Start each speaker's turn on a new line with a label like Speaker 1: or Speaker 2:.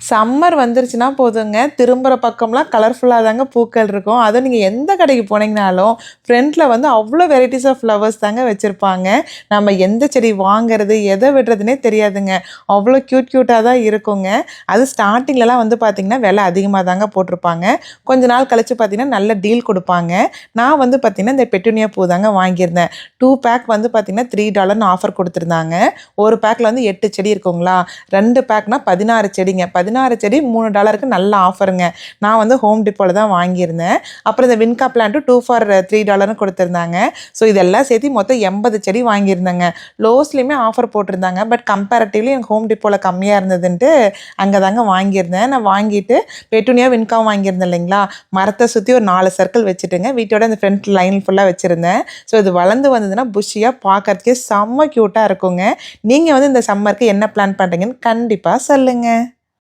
Speaker 1: Summer வந்துருச்சுன்னா போதுங்க, திரும்புற பக்கம்லாம் கலர்ஃபுல்லா தாங்க பூக்கள் இருக்கும். அதுவும் நீங்க எந்த கடைக்கு போனீங்கனாலும், ஃப்ரண்ட்ல வந்து அவ்ளோ வெரைட்டிஸ் ஆஃப் ஃப்ளவர்ஸ் தாங்க வச்சிருப்பாங்க. நம்ம எந்த செடி வாங்குறது, எத விடுறதுன்னே தெரியாதுங்க. அவ்ளோ கியூட்டா தான் இருக்குங்க. அது ஸ்டார்ட்டிங்லலாம் வந்து பார்த்தீங்கன்னா, விலை அதிகமா தாங்க போட்டிருப்பாங்க. கொஞ்ச நாள் கழிச்சு பார்த்தீங்கன்னா, நல்ல டீல் குடுப்பாங்க. நான் வந்து பார்த்தீங்கன்னா, இந்த பெட்டூனியா பூ தாங்க வாங்கியிருந்தேன். 2 பேக் வந்து பார்த்தீங்கன்னா, $3ன்னு ஆஃபர் குடுத்துருந்தாங்க. ஒரு பேக்ல வந்து 8 செடி இருக்குங்களா, 2 பேக்னா 16 செடிங்க. 16 செடி $3க்கு நல்ல ஆஃபருங்க. நான் வந்து ஹோம் டிப்போல தான் வாங்கியிருந்தேன். அப்புறம் இந்த வின்கா பிளான்ட் 2 ஃபார் $3ன்னு குடுத்துருந்தாங்க. ஸோ இதெல்லாம் சேர்த்து மொத்தம் 80 செடி வாங்கியிருந்தேங்க. லோஸ்லயுமே ஆஃபர் போட்டிருந்தாங்க. பட் கம்பேரட்டிவ்லி எனக்கு ஹோம் டிப்போல கம்மியா இருந்ததுன்ட்டு அங்க தாங்க வாங்கியிருந்தேன். நான் வாங்கிட்டு பெட்டூனியா, வின்காவும் வாங்கியிருந்தேன் இல்லைங்களா, மரத்த சுத்தி ஒரு 4 சர்க்கிள் வச்சுட்டுங்க, வீட்டோட அந்த ஃப்ரண்ட் லைன் ஃபுல்லா வச்சிருந்தேன். ஸோ இது வளர்ந்து வந்ததுன்னா புஷ்ஷியா பார்க்கறதுக்கே செம்ம கியூட்டா இருக்குங்க. நீங்க வந்து இந்த சம்மருக்கு என்ன பிளான் பண்றீங்கன்னு கண்டிப்பா சொல்லுங்க.